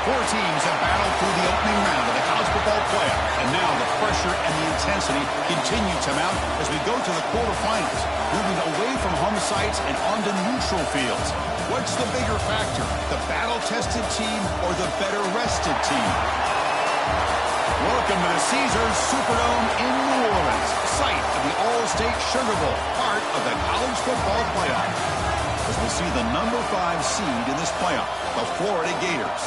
Four teams have battled through the opening round of the college football playoff, and now the pressure and the intensity continue to mount as we go to the quarterfinals, moving away from home sites and onto neutral fields. What's the bigger factor, the battle-tested team or the better-rested team? Welcome to the Caesars Superdome in New Orleans, site of the All-State Sugar Bowl, part of the college football playoff. As we'll see the number 5 seed in this playoff, the Florida Gators,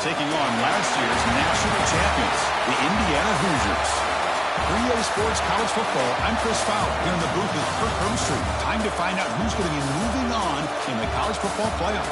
taking on last year's national champions, the Indiana Hoosiers. For EA Sports College Football, I'm Chris Fowler, here in the booth with Kirk Herbstreit. Time to find out who's going to be moving on in the college football playoff.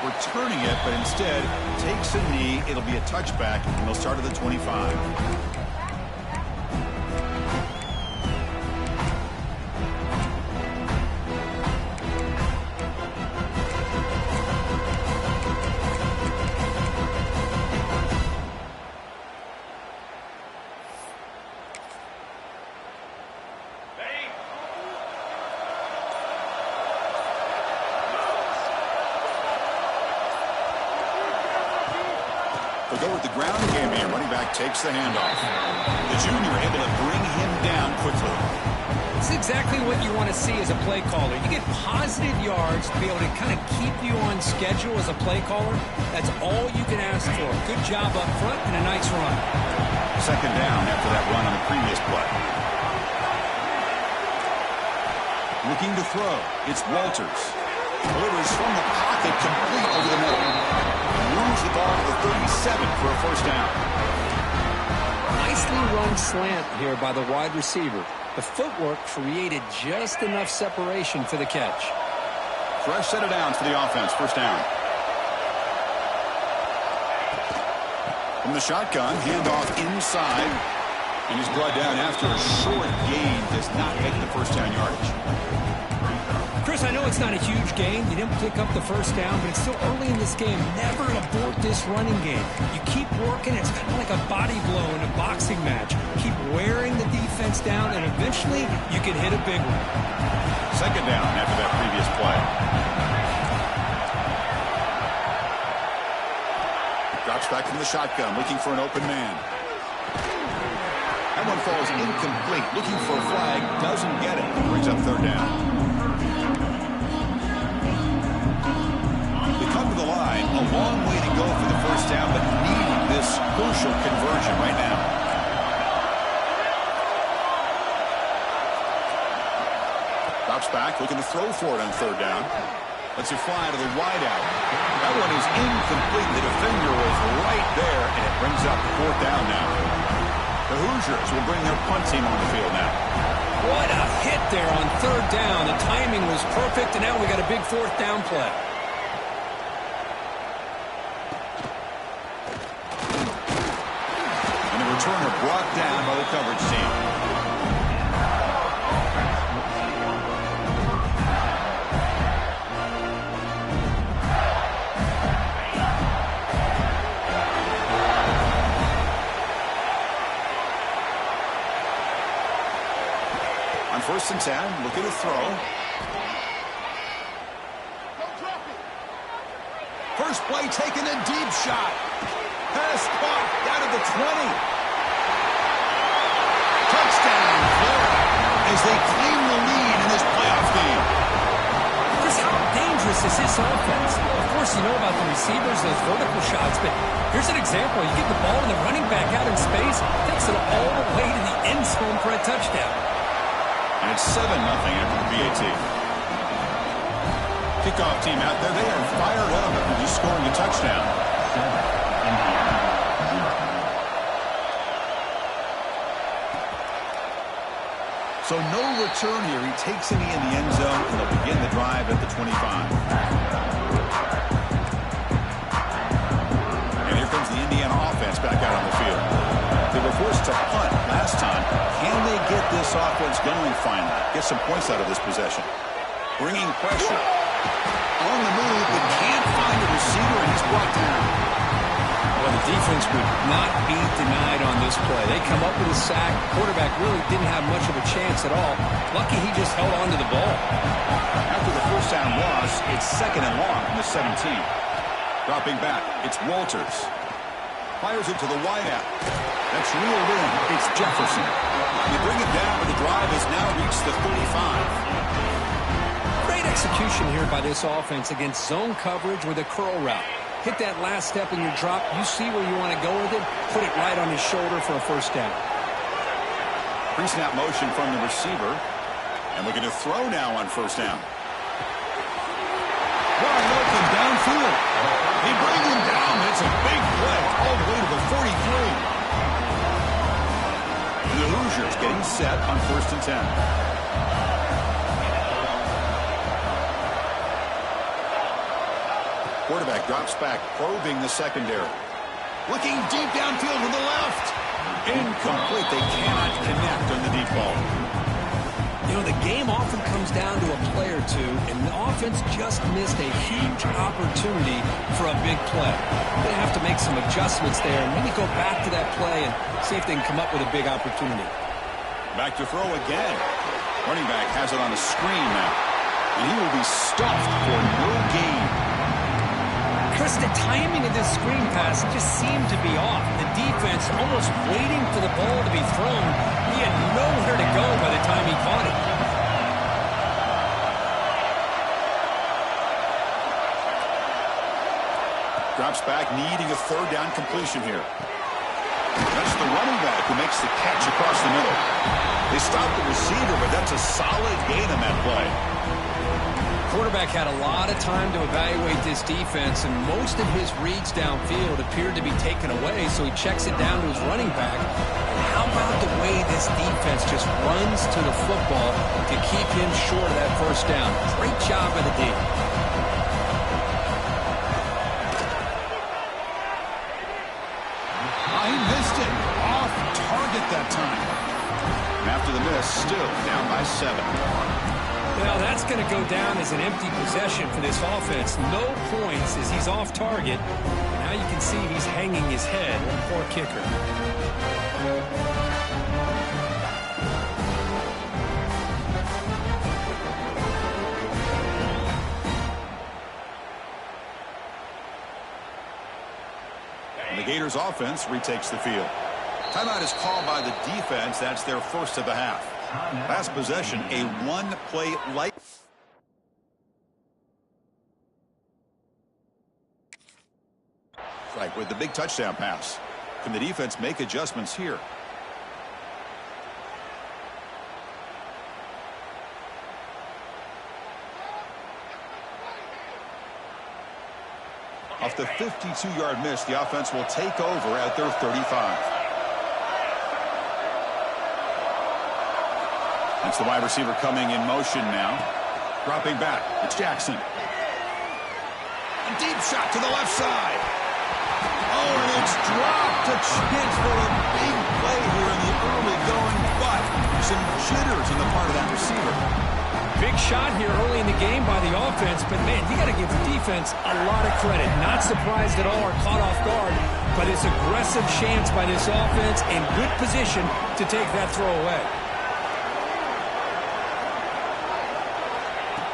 Returning it, but instead takes a knee. It'll be a touchback, and they'll start at the 25. They'll go with the ground game here. Running back takes the handoff. The junior able to bring him down quickly. It's exactly what you want to see as a play caller. You get positive yards to be able to kind of keep you on schedule as a play caller. That's all you can ask for. Good job up front and a nice run. Second down after that run on the previous play. Looking to throw. It's Walters. Delivers from the pocket, complete over the middle. Moves the ball to the 37 for a first down. Nicely run slant here by the wide receiver. The footwork created just enough separation for the catch. Fresh set of downs for the offense. First down. From the shotgun, handoff inside. And he's brought down after a short gain. Does not make the first down yardage. Chris, I know it's not a huge gain. You didn't pick up the first down, but it's still early in this game. Never abort this running game. You keep working. It's kind of like a body blow in a boxing match. Keep wearing the defense down, and eventually you can hit a big one. Second down after that previous play. Drops back from the shotgun, looking for an open man. That one falls incomplete. Looking for a flag, doesn't get it. Brings up third down. The line, a long way to go for the first down, but needing this crucial conversion right now. Drops back, looking to throw for it on third down. Lets it fly to the wideout. That one is incomplete. The defender was right there, and it brings up fourth down now. The Hoosiers will bring their punt team on the field now. What a hit there on third down. The timing was perfect, and now we got a big fourth down play. Turner brought down by the coverage team. On 1st and 10, looking to throw. First play taken, a deep shot. Pass caught down at the 20. Touchdown, Florida, as they claim the lead in this playoff game. Chris, how dangerous is this offense? Of course, you know about the receivers, those vertical shots, but here's an example. You get the ball and the running back out in space, takes it all the way to the end zone for a touchdown. And it's 7-0 after the PAT. Kickoff team out there, they are fired up after just scoring a touchdown. So no return here. He takes it in the end zone, and they'll begin the drive at the 25. And here comes the Indiana offense back out on the field. They were forced to punt last time. Can they get this offense going finally? Get some points out of this possession. Bringing pressure. On the move, but can't find a receiver, and he's brought down. Well, the defense would not be denied on this play. They come up with a sack. Quarterback really didn't have much of a chance at all. Lucky he just held on to the ball. After the first down loss, it's 2nd and long from the 17. Dropping back, it's Walters. Fires it to the wideout. That's reeled in. It's Jefferson. They bring it down, but the drive has now reached the 35. Great execution here by this offense against zone coverage with a curl route. Hit that last step in your drop. You see where you want to go with it. Put it right on his shoulder for a first down. Pre-snap motion from the receiver. And looking to throw now on first down. Wide open downfield. They bring him down. It's a big play all the way to the 43. The Hoosiers getting set on 1st and 10. Quarterback drops back, probing the secondary. Looking deep downfield to the left. Incomplete. They cannot connect on the deep ball. You know, the game often comes down to a play or two, and the offense just missed a huge opportunity for a big play. They have to make some adjustments there and maybe go back to that play and see if they can come up with a big opportunity. Back to throw again. Running back has it on a screen now. And he will be stuffed for no gain. Chris, the timing of this screen pass just seemed to be off. The defense almost waiting for the ball to be thrown. He had nowhere to go by the time he caught it. Drops back, needing a 3rd down completion here. That's the running back who makes the catch across the middle. They stop the receiver, but that's a solid gain on that play. Quarterback had a lot of time to evaluate this defense, and most of his reads downfield appeared to be taken away, so he checks it down to his running back. And how about the way this defense just runs to the football to keep him short of that first down? Great job by the D. He missed it. Off target that time. And after the miss, still down by 7. Well, that's going to go down as an empty possession for this offense. No points as he's off target. Now you can see he's hanging his head. Poor kicker. And the Gators offense retakes the field. Timeout is called by the defense. That's their first of the half. Last possession, a one-play light. Right, with the big touchdown pass. Can the defense make adjustments here? Off the 52-yard miss, the offense will take over at their 35. That's the wide receiver coming in motion now. Dropping back. It's Jackson. A deep shot to the left side. Oh, and it's dropped. A chance for a big play here in the early going, but some jitters on the part of that receiver. Big shot here early in the game by the offense, but man, you got to give the defense a lot of credit. Not surprised at all or caught off guard by this aggressive chance by this offense in good position to take that throw away.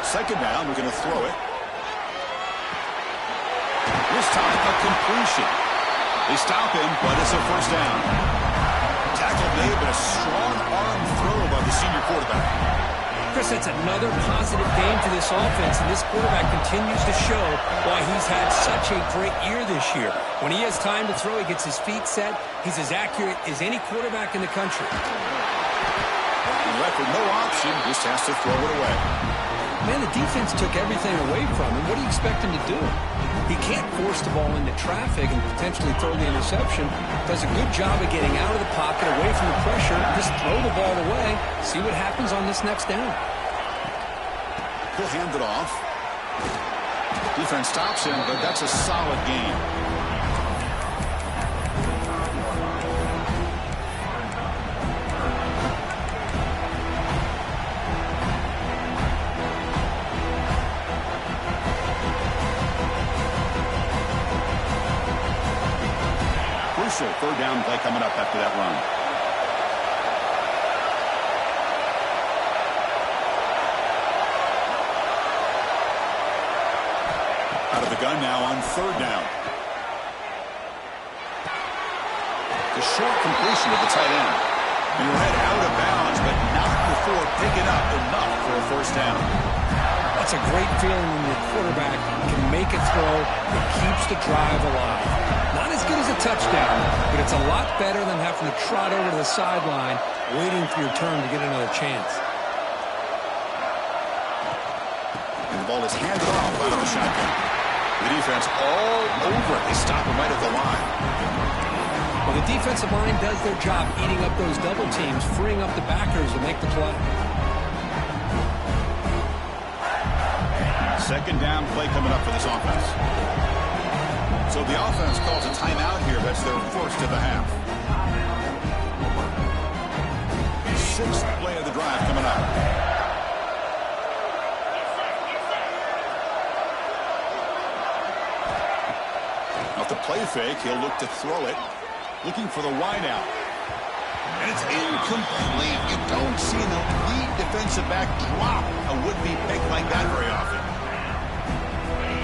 Second down, we're going to throw it. This time, a completion. They stop him, but it's a first down. Tackle made, but a strong arm throw by the senior quarterback. Chris, that's another positive game for this offense, and this quarterback continues to show why he's had such a great year this year. When he has time to throw, he gets his feet set. He's as accurate as any quarterback in the country. He left with no option, just has to throw it away. Man, the defense took everything away from him. What do you expect him to do? He can't force the ball into traffic and potentially throw the interception. Does a good job of getting out of the pocket, away from the pressure, just throw the ball away, see what happens on this next down. He'll hand it off. Defense stops him, but that's a solid game. Crucial third down play coming up after that run. Out of the gun now on third down. The short completion to the tight end. And you're head out of bounds, but not before picking up enough for a first down. That's a great feeling when your quarterback can make a throw that keeps the drive alive. Not as good as a touchdown, but it's a lot better than having to trot over to the sideline waiting for your turn to get another chance. And the ball is handed off out of the shotgun. The defense all over it. They stop him right at the line. Well, the defensive line does their job eating up those double teams, freeing up the backers to make the play. Second down play coming up for this offense. So the offense calls a timeout here. That's their first of the half. Sixth play of the drive coming up. Off the play fake, he'll look to throw it. Looking for the wide out. And it's incomplete. You don't see an elite defensive back drop a would-be pick like that very often.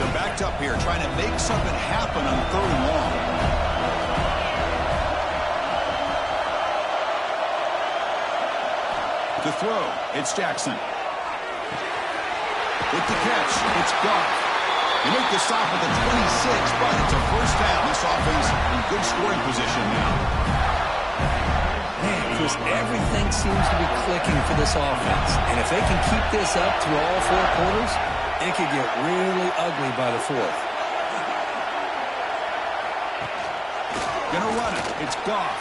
They're backed up here trying to make something happen on third and long. To throw, it's Jackson. With the catch, it's Goff. You make the stop at the 26, but it's a first down. This offense in good scoring position now. Man, Chris, everything seems to be clicking for this offense. And if they can keep this up through all four quarters, it could get really ugly by the fourth. Gonna run it. It's Goff.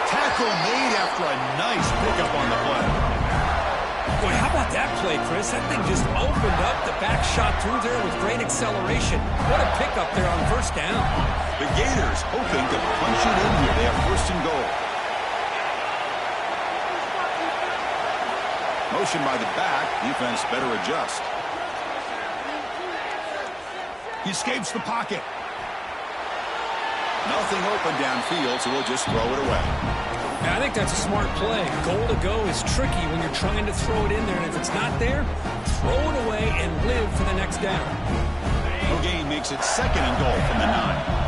Tackle made after a nice pickup on the play. Boy, how about that play, Chris? That thing just opened up. The back shot through there with great acceleration. What a pickup there on first down. The Gators hoping to punch it in here. They have first and goal. Motion by the back. Defense better adjust. He escapes the pocket. Nothing open downfield, so he'll just throw it away. I think that's a smart play. Goal to go is tricky when you're trying to throw it in there, and if it's not there, throw it away and live for the next down. No gain makes it second and goal from the 9.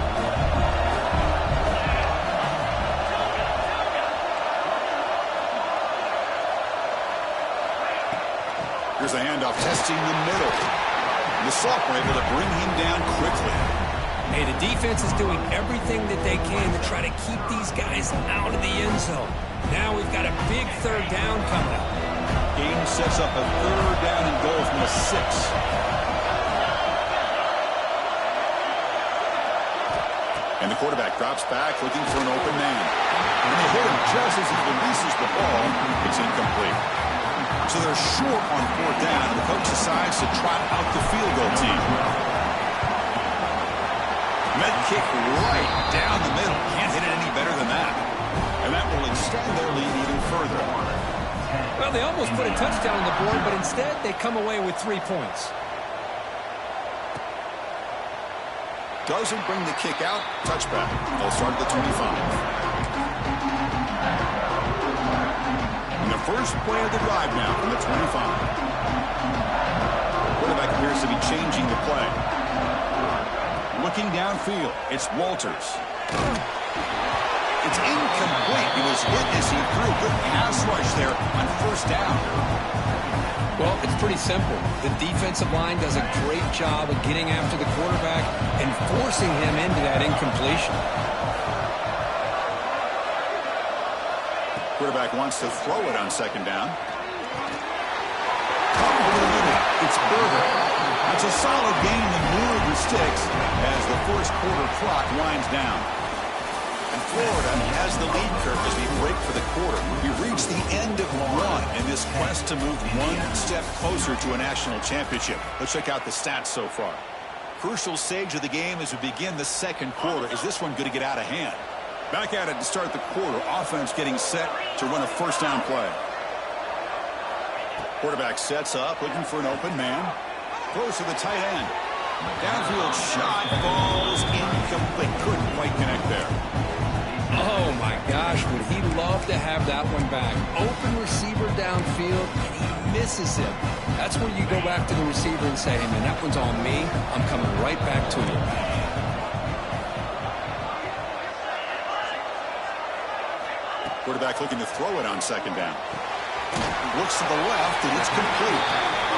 Here's a handoff testing the middle. The sophomore able to bring him down quickly. Hey, the defense is doing everything that they can to try to keep these guys out of the end zone. Now we've got a big third down coming up. Game sets up a third down and goal from the 6. And the quarterback drops back looking for an open man. And they hit him just as he releases the ball. It's incomplete. So they're short on fourth down, and the coach decides to trot out the field goal team. Med kick right down the middle. Can't hit it any better than that. And that will extend their lead even further. Well, they almost put a touchdown on the board, but instead they come away with 3 points. Doesn't bring the kick out. Touchback. They'll start at the 25. And the first play of the drive now from the 25. Quarterback appears to be changing the play. Looking downfield, it's Walters. It's incomplete. He was hit as he threw a good pass rush there on first down. Well, it's pretty simple. The defensive line does a great job of getting after the quarterback and forcing him into that incompletion. Quarterback wants to throw it on second down. Over the middle, it's Berger. That's a solid gain in the middle of the sticks as the first quarter clock winds down. And Florida has the lead, Kirk, as we break for the quarter. We reach the end of one in this quest to move one step closer to a national championship. Let's check out the stats so far. Crucial stage of the game as we begin the second quarter. Is this one going to get out of hand? Back at it to start the quarter. Offense getting set to run a first down play. Quarterback sets up, looking for an open man. Throws to the tight end. Downfield shot falls incomplete. Couldn't quite connect there. Oh, my gosh, would he love to have that one back. Open receiver downfield, and he misses him. That's when you go back to the receiver and say, hey, man, that one's on me. I'm coming right back to you. Quarterback looking to throw it on second down. Looks to the left, and it's complete.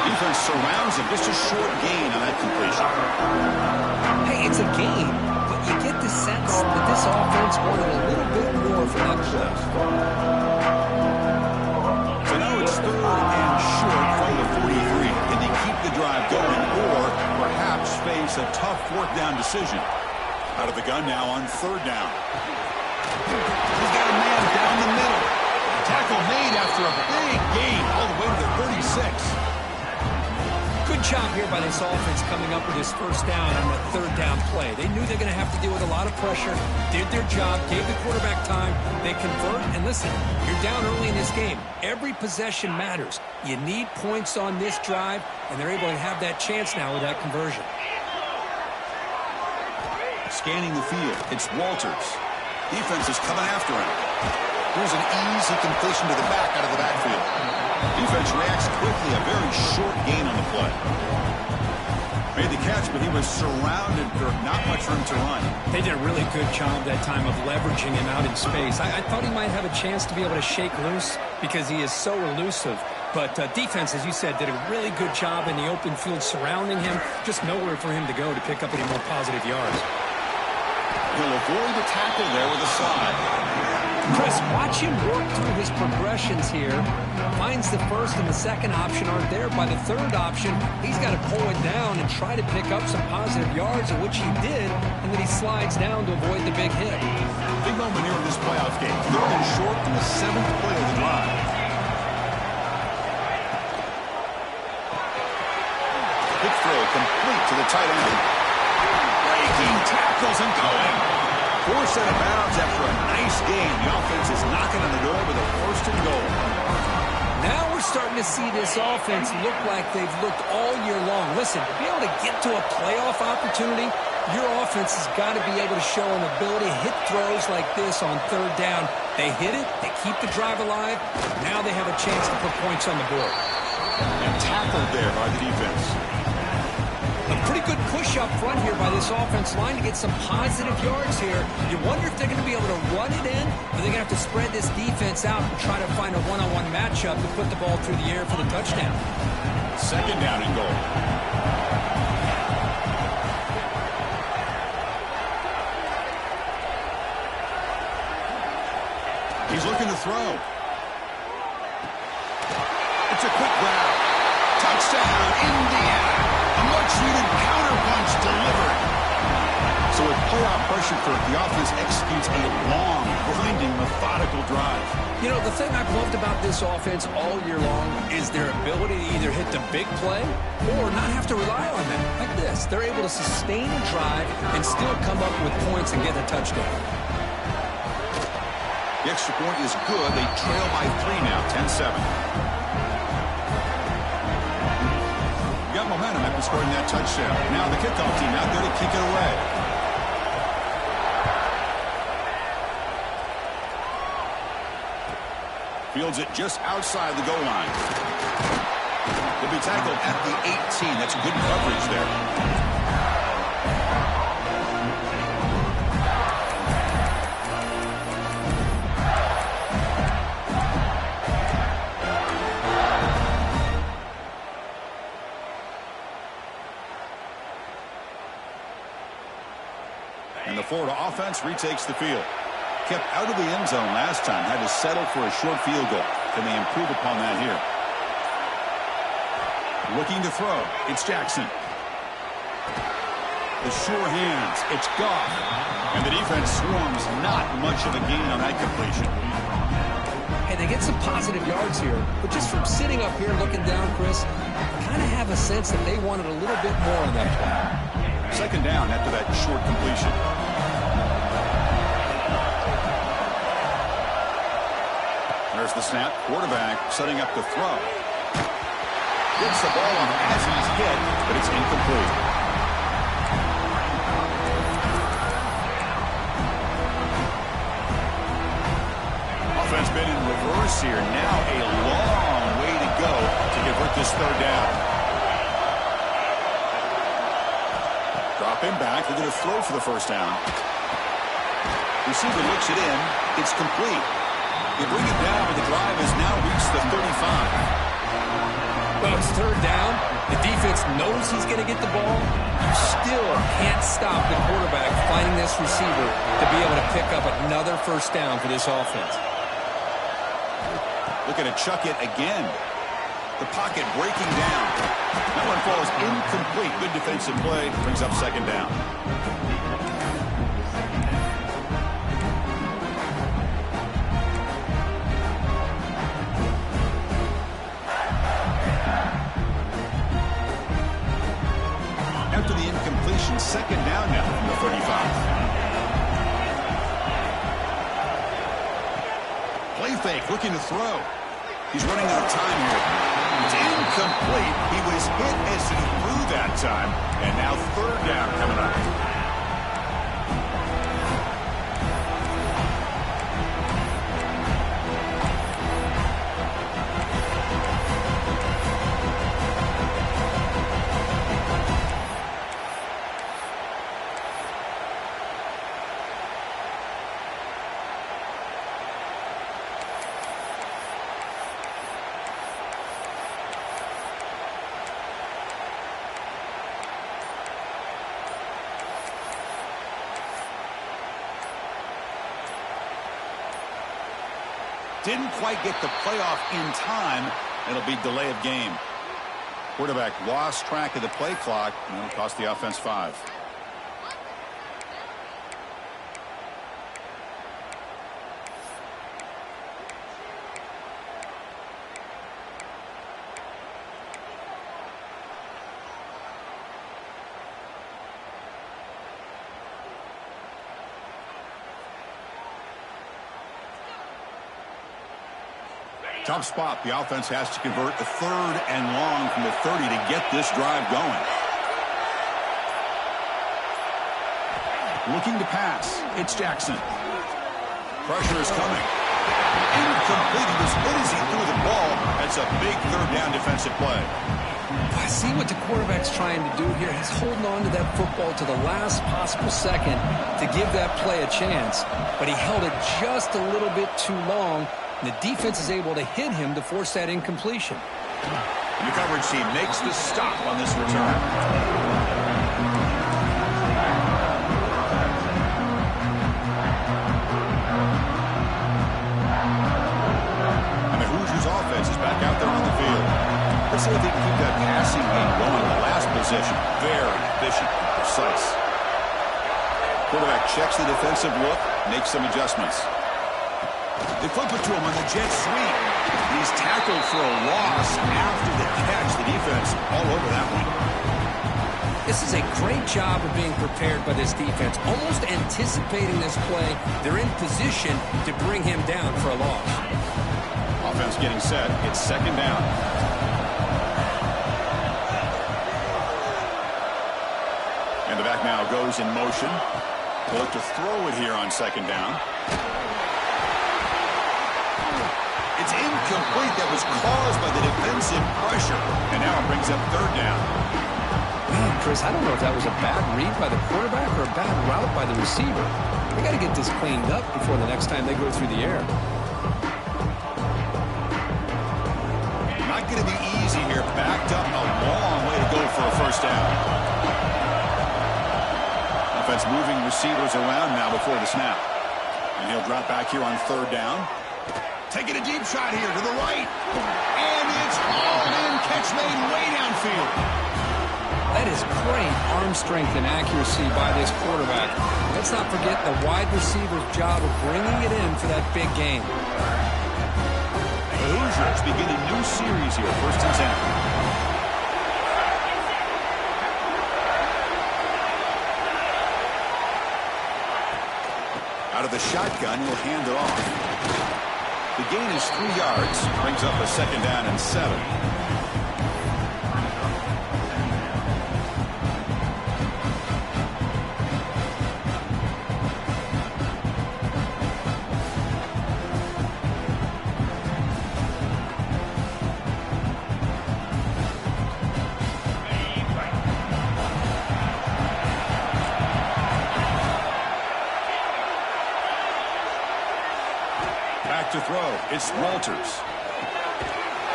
Defense surrounds him. Just a short gain on that completion. Hey, it's a gain, but you get the sense that this offense wanted a little bit more from that play. So now it's third and short from the 43. Can they keep the drive going or perhaps face a tough fourth down decision? Out of the gun now on third down. He's got a man down the middle. Tackle made after a big gain all the way to the 36. Good job here by this offense coming up with his first down on that third down play. They knew they're going to have to deal with a lot of pressure, did their job, gave the quarterback time, they convert, and listen, you're down early in this game. Every possession matters. You need points on this drive, and they're able to have that chance now with that conversion. Scanning the field, it's Walters. Defense is coming after him. Here's an easy completion to the back out of the backfield. Defense reacts quickly, a very short gain on the play. Made the catch, but he was surrounded for not much room to run. They did a really good job that time of leveraging him out in space. I thought he might have a chance to be able to shake loose because he is so elusive. But defense, as you said, did a really good job in the open field surrounding him. Just nowhere for him to go to pick up any more positive yards. He'll avoid the tackle there with a slide. Chris, watch him work through his progressions here. Finds the first and the second option aren't there. By the third option, he's got to pull it down and try to pick up some positive yards, which he did, and then he slides down to avoid the big hit. Big moment here in this playoff game. Third and short in the seventh play of the drive. Big throw complete to the tight end. Breaking tackles and going. Forced out of bounds after a nice game. The offense is knocking on the door with a first and goal. Now we're starting to see this offense look like they've looked all year long. Listen, to be able to get to a playoff opportunity, your offense has got to be able to show an ability to hit throws like this on third down. They hit it, they keep the drive alive. Now they have a chance to put points on the board. And tackled there by the defense. A pretty good push up front here by this offense line to get some positive yards here. You wonder if they're going to be able to run it in, or they're going to have to spread this defense out and try to find a one-on-one matchup to put the ball through the air for the touchdown. Second down and goal. He's looking to throw. It's a quick grab. Touchdown, Indiana. A much-needed counterpunch delivered. So with playoff pressure, the offense executes a long, grinding, methodical drive. You know, the thing I've loved about this offense all year long is their ability to either hit the big play or not have to rely on that. Like this, they're able to sustain a drive and still come up with points and get a touchdown. The extra point is good. They trail by 3 now, 10-7. Got momentum after scoring that touchdown. Now the kickoff team out there to kick it away. Fields it just outside the goal line. He'll be tackled at the 18. That's good coverage there. And the Florida offense retakes the field. Kept out of the end zone last time. Had to settle for a short field goal. Can they improve upon that here? Looking to throw. It's Jackson. The sure hands. It's Goff. And the defense swarms. Not much of a gain on that completion. Hey, they get some positive yards here, but just from sitting up here looking down, Chris, I kind of have a sense that they wanted a little bit more on that play. Second down after that short completion. There's the snap. Quarterback setting up to throw. Gets the ball on as he's hit, but it's incomplete. Offense been in reverse here. Now a long way to go to convert this third down. Dropping back. They're going to throw for the first down. Receiver looks it in. It's complete. They bring it down, but the drive has now reached the 35. Well, it's third down. The defense knows he's going to get the ball. You still can't stop the quarterback finding this receiver to be able to pick up another first down for this offense. Looking to chuck it again. The pocket breaking down. That one falls incomplete. Good defensive play. Brings up second down. After the incompletion, second down now from the 35. Play fake, looking to throw. He's running out of time here. It's incomplete. He was hit as he threw that time. And now third down coming up. Didn't quite get the playoff in time. It'll be delay of game. Quarterback lost track of the play clock, and it'll cost the offense 5. Tough spot. The offense has to convert a third and long from the 30 to get this drive going. Looking to pass. It's Jackson. Pressure is coming. Incomplete. He was good as he threw the ball. That's a big third down defensive play. I see what the quarterback's trying to do here. He's holding on to that football to the last possible second to give that play a chance. But he held it just a little bit too long. The defense is able to hit him to force that incompletion. The coverage team makes the stop on this return. And the Hoosiers offense is back out there on the field. Let's see if they can keep that passing game going. The last possession, very efficient and precise. Quarterback checks the defensive look, makes some adjustments. They flip it to him on the jet sweep. He's tackled for a loss after the catch. The defense all over that one. This is a great job of being prepared by this defense. Almost anticipating this play. They're in position to bring him down for a loss. Offense getting set. It's second down. And the back now goes in motion. They'll look to throw it here on second down. It's incomplete. That was caused by the defensive pressure. And now it brings up third down. Man, Chris, I don't know if that was a bad read by the quarterback or a bad route by the receiver. They got to get this cleaned up before the next time they go through the air. Not going to be easy here. Backed up a long way to go for a first down. Offense moving receivers around now before the snap. And he'll drop back here on third down. Taking a deep shot here to the right. And it's hauled in. Catch made way downfield. That is great arm strength and accuracy by this quarterback. Let's not forget the wide receiver's job of bringing it in for that big game. The Hoosiers begin a new series here, 1st and 10. Out of the shotgun, he'll hand it off. The gain is 3 yards. Brings up a 2nd down and 7. Back to throw. It's Walters.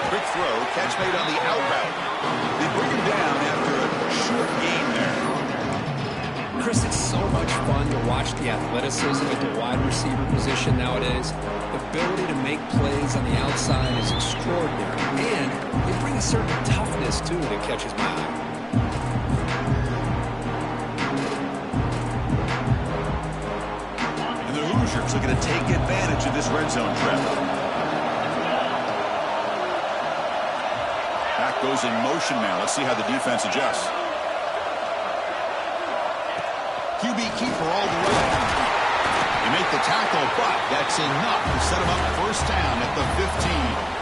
Quick throw. Catch made on the out route. They bring him down after a short gain there. Chris, it's so much fun to watch the athleticism at the wide receiver position nowadays. The ability to make plays on the outside is extraordinary. And they bring a certain toughness, too, that catches my eye. Hoosiers are going to take advantage of this red zone trap. Back goes in motion now. Let's see how the defense adjusts. QB keeper all the way. They make the tackle, but that's enough to set him up 1st down at the 15.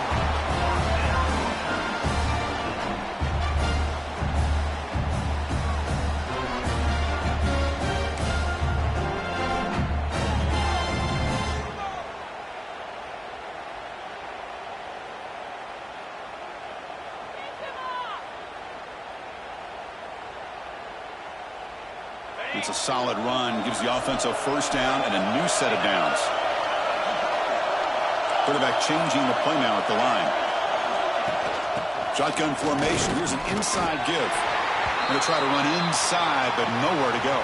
It's a solid run. Gives the offense a 1st down and a new set of downs. Quarterback changing the play now at the line. Shotgun formation. Here's an inside give. Going to try to run inside, but nowhere to go.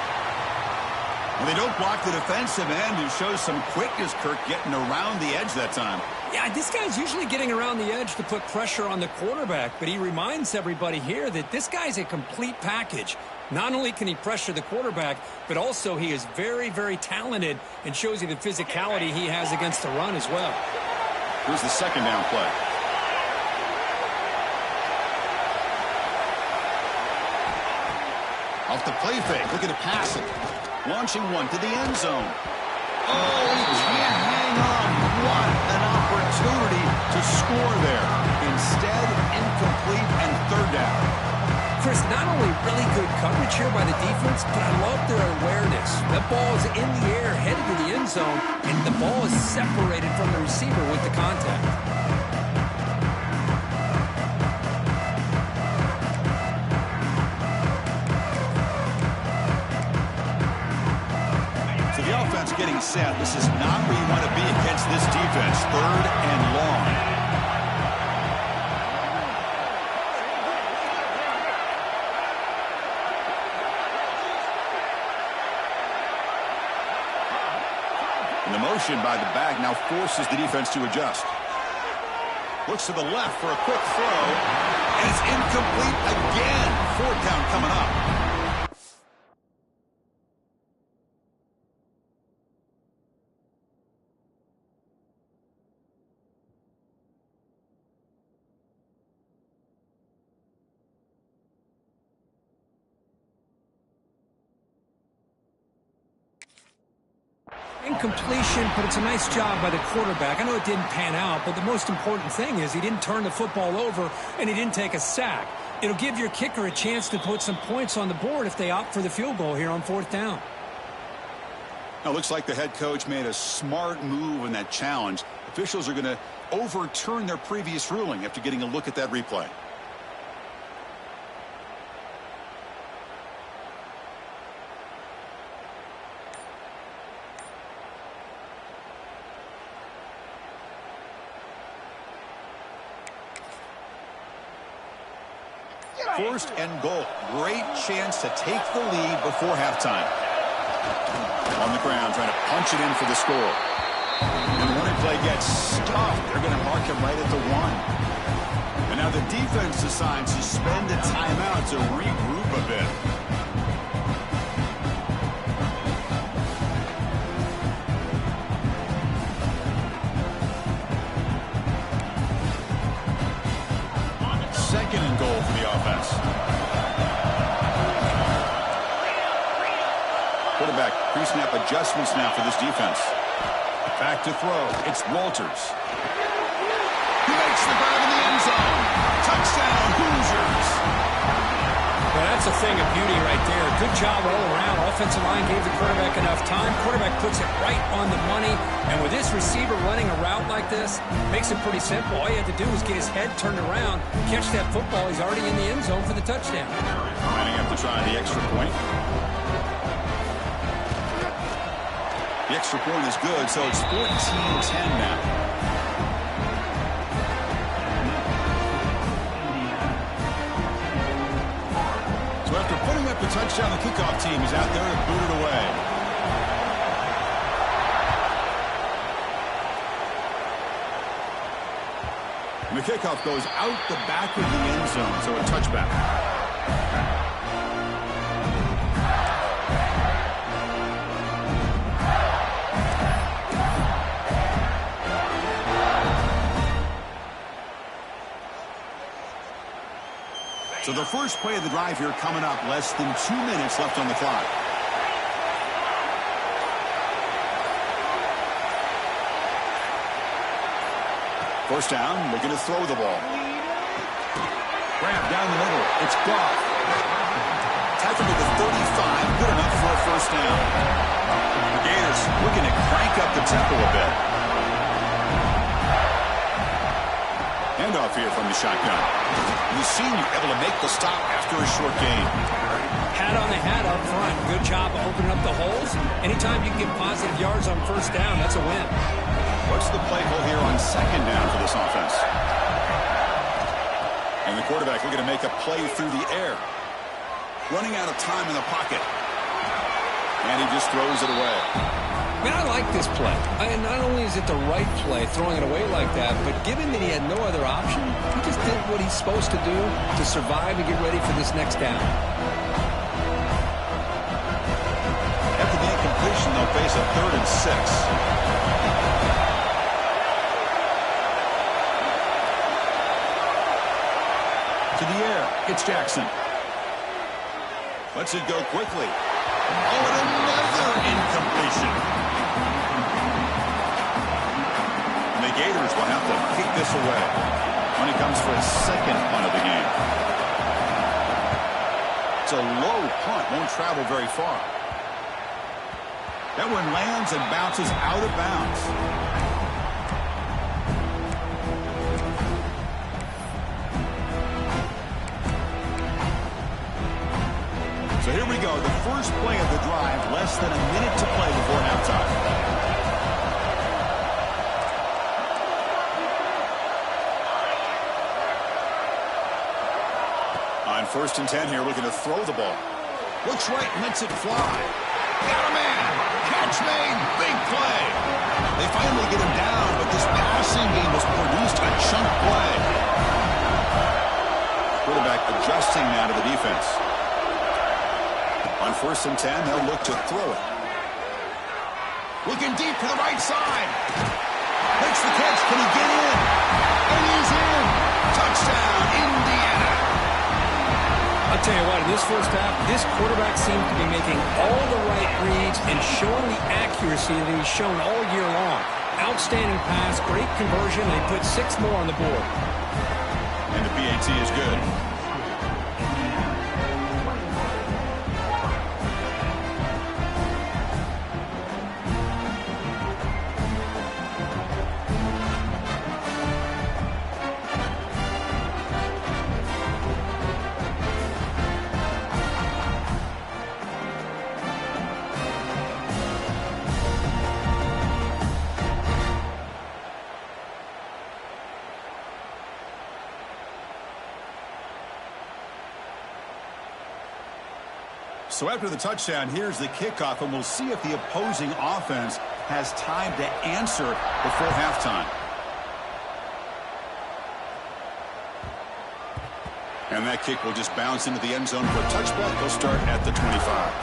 Well, they don't block the defensive end, who shows some quickness, Kirk, getting around the edge that time. Yeah, this guy's usually getting around the edge to put pressure on the quarterback, but he reminds everybody here that this guy's a complete package. Not only can he pressure the quarterback, but also he is very, very talented and shows you the physicality he has against the run as well. Here's the 2nd down play. Off the play fake, looking to pass it. Launching one to the end zone. Oh, he can't hang on. What an opportunity to score there. Instead, incomplete and 3rd down. Chris, not only really good coverage here by the defense, but I love their awareness. That ball is in the air, headed to the end zone, and the ball is separated from the receiver with the contact. So the offense getting set. This is not where you want to be against this defense. 3rd and long. The motion by the back now forces the defense to adjust. Looks to the left for a quick throw. And it's incomplete again. 4th down coming up. Incompletion, but it's a nice job by the quarterback. I know it didn't pan out, but the most important thing is he didn't turn the football over and he didn't take a sack. It'll give your kicker a chance to put some points on the board if they opt for the field goal here on 4th down. Now, looks like the head coach made a smart move in that challenge. Officials are going to overturn their previous ruling after getting a look at that replay. First and goal. Great chance to take the lead before halftime. On the ground, trying to punch it in for the score. And play gets stuffed. They're going to mark him right at the 1. And now the defense decides to spend a timeout to regroup a bit. Second and goal for the offense. Quarterback pre-snap adjustments now for this defense. Back to throw. It's Walters. He makes the grab in the end zone. Touchdown, Hoosiers. Well, that's a thing of beauty right there. Good job all around. Offensive line gave the quarterback enough time. Quarterback puts it right on the money. And with this receiver running a route like this, makes it pretty simple. All you have to do is get his head turned around, catch that football. He's already in the end zone for the touchdown. Lining up to try the extra point. The extra point is good, so it's 14-10 now. So after putting up the touchdown, the kickoff team is out there and booted away. And the kickoff goes out the back of the end zone, so a touchback. So the first play of the drive here coming up, less than 2 minutes left on the clock. First down, looking to throw the ball. Grab down the middle. It's Goff. Tackled to the 35, good enough for a first down. The Gators looking to crank up the tempo a bit. Handoff here from the shotgun. The senior able to make the stop after a short gain. Hat on the hat up front. Good job of opening up the holes. Anytime you can get positive yards on first down, that's a win. What's the play call here on second down for this offense? And the quarterback looking to make a play through the air. Running out of time in the pocket. And he just throws it away. I mean, I like this play. Not only is it the right play, throwing it away like that, but given that he had no other option, he just did what he's supposed to do to survive and get ready for this next down. After the incompletion, they'll face a 3rd and 6. To the air, it's Jackson. Lets it go quickly. Oh, and another incompletion. And the Gators will have to kick this away when it comes for a second punt of the game. It's a low punt, won't travel very far. That one lands and bounces out of bounds. So here we go, the first play of the drive, less than a minute to play before halftime. On 1st and 10 here, looking to throw the ball. Looks right, lets it fly. Got a man. Catch made. Big play. They finally get him down, but this passing game has produced a chunk play. Quarterback adjusting now to the defense. On 1st and 10, they'll look to throw it. Looking deep to the right side. Makes the catch. Can he get in? And he's in. Touchdown, Indiana. I'll tell you what, in this first half, this quarterback seemed to be making all the right reads and showing the accuracy that he's shown all year long. Outstanding pass, great conversion. They put 6 more on the board. And the PAT is good. So after the touchdown, here's the kickoff, and we'll see if the opposing offense has time to answer before halftime. And that kick will just bounce into the end zone for a touchback. They'll start at the 25.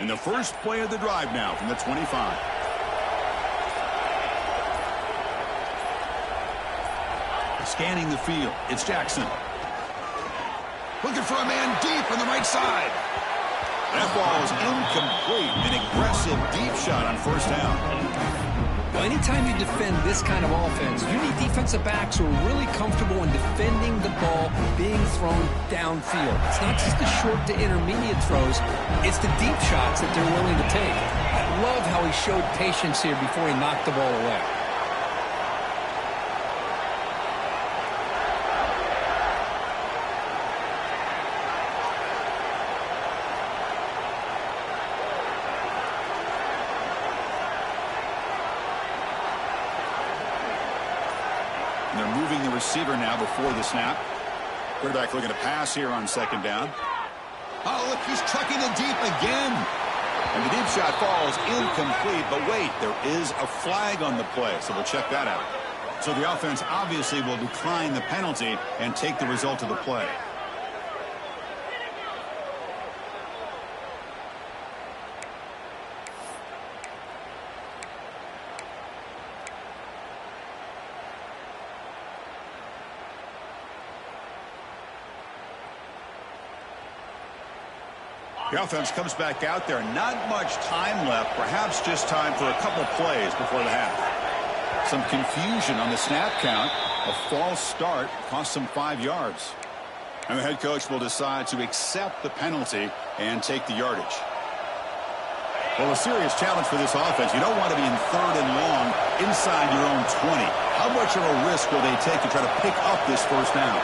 In the first play of the drive now from the 25. Scanning the field, it's Jackson. Looking for a man deep on the right side. That ball is incomplete. An aggressive deep shot on first down. Well, anytime you defend this kind of offense, you need defensive backs who are really comfortable in defending the ball being thrown downfield. It's not just the short to intermediate throws, it's the deep shots that they're willing to take. I love how he showed patience here before he knocked the ball away. And they're moving the receiver now before the snap. Quarterback looking to pass here on second down. Oh, look, he's trucking it deep again. And the deep shot falls incomplete. But wait, there is a flag on the play, so we'll check that out. So the offense obviously will decline the penalty and take the result of the play. The offense comes back out there. Not much time left. Perhaps just time for a couple plays before the half. Some confusion on the snap count. A false start cost them 5 yards. And the head coach will decide to accept the penalty and take the yardage. Well, a serious challenge for this offense. You don't want to be in third and long inside your own 20. How much of a risk will they take to try to pick up this first down?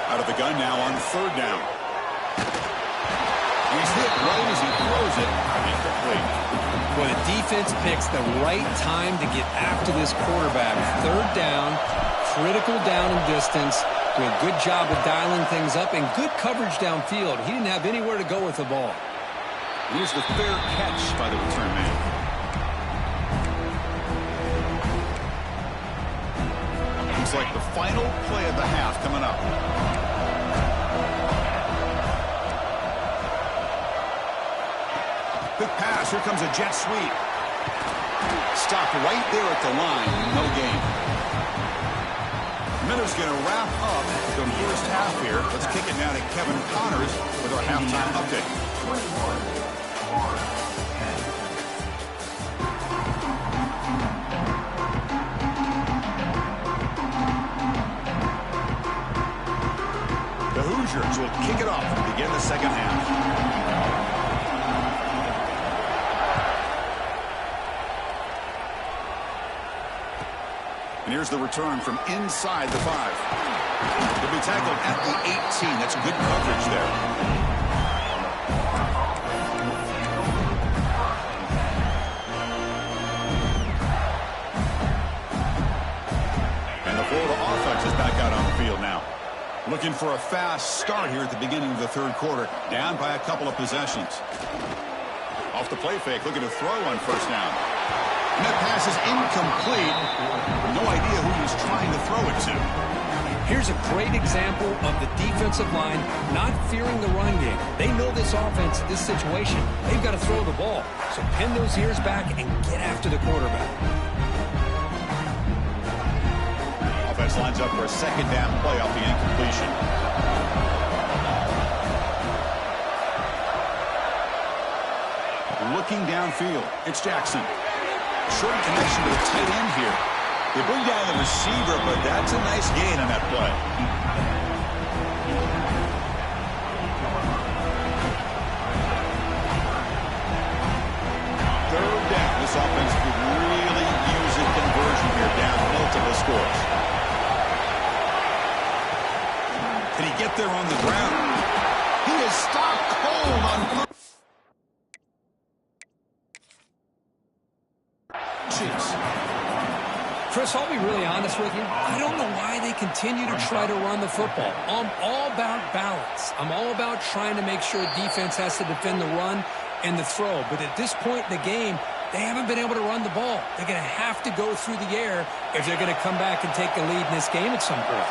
Out of the gun now on third down. He's hit right as he throws it. Incomplete. Well, the defense picks the right time to get after this quarterback. Third down, critical down and distance. Do a good job of dialing things up and good coverage downfield. He didn't have anywhere to go with the ball. Here's the fair catch by the return man. Looks like the final play of the half coming up. Quick pass. Here comes a jet sweep. Stopped right there at the line. No gain. Miller's going to wrap up the first half here. Let's kick it now to Kevin Connors with our halftime update. The Hoosiers will kick it off to begin the second half. And here's the return from inside the 5. He'll be tackled at the 18. That's good coverage there. And the Florida offense is back out on the field now. Looking for a fast start here at the beginning of the third quarter. Down by a couple of possessions. Off the play fake, looking to throw on first down. And that pass is incomplete. No idea who he's trying to throw it to. Here's a great example of the defensive line not fearing the run game. They know this offense, this situation. They've got to throw the ball. So pin those ears back and get after the quarterback. Offense lines up for a second down play off the incompletion. Looking downfield, it's Jackson. Short connection to the tight end here. They bring down the receiver, but that's a nice gain on that play. Third down. This offense could really use a conversion here, down multiple scores. Can he get there on the ground? He is stopped. hold on. Chris, I'll be really honest with you. I don't know why they continue to try to run the football. I'm all about balance. I'm all about trying to make sure defense has to defend the run and the throw. But at this point in the game, they haven't been able to run the ball. They're going to have to go through the air if they're going to come back and take the lead in this game at some point.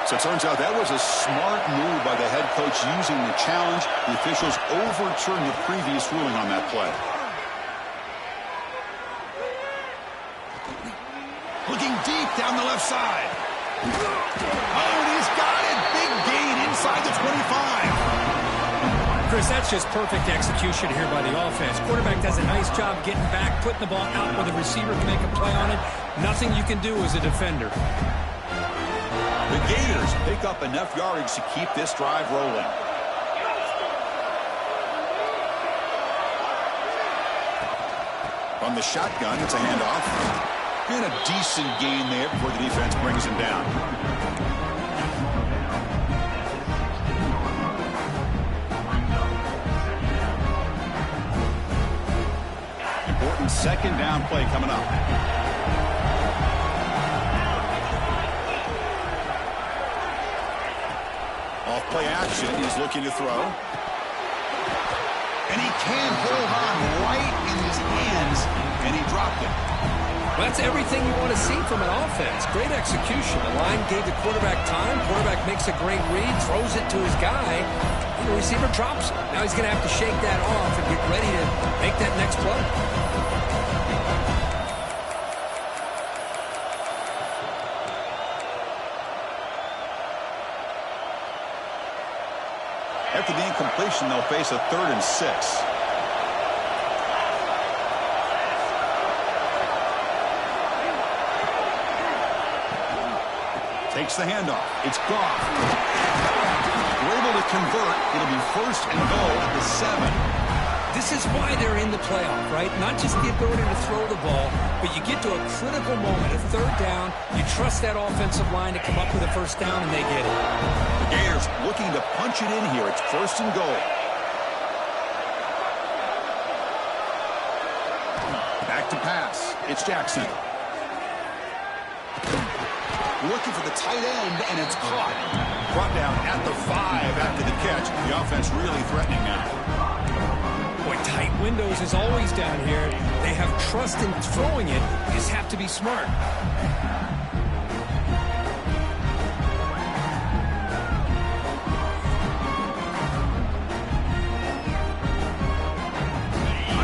So it turns out that was a smart move by the head coach using the challenge. The officials overturned the previous ruling on that play. Looking deep down the left side. Oh, and he's got it. Big gain inside the 25. Chris, that's just perfect execution here by the offense. Quarterback does a nice job getting back, putting the ball out where the receiver can make a play on it. Nothing you can do as a defender. The Gators pick up enough yardage to keep this drive rolling. From the shotgun, it's a handoff. And a decent gain there before the defense brings him down. Important second down play coming up. Off play action, he's looking to throw. And he can hold on right in his hands, and he dropped it. Well, that's everything you want to see from an offense. Great execution. The line gave the quarterback time. Quarterback makes a great read, throws it to his guy, and the receiver drops it. Now he's going to have to shake that off and get ready to make that next play. After the incompletion, they'll face a 3rd and 6. Takes the handoff. It's Goff. We're able to convert. It'll be 1st and goal at the 7. This is why they're in the playoff, right? Not just the ability to throw the ball, but you get to a critical moment, a 3rd down. You trust that offensive line to come up with a 1st down, and they get it. The Gators looking to punch it in here. It's 1st and goal. Back to pass. It's Jackson. Looking for the tight end, and it's caught. Brought down at the 5 after the catch. The offense really threatening now. Boy, tight windows is always down here. They have trust in throwing it. You just have to be smart.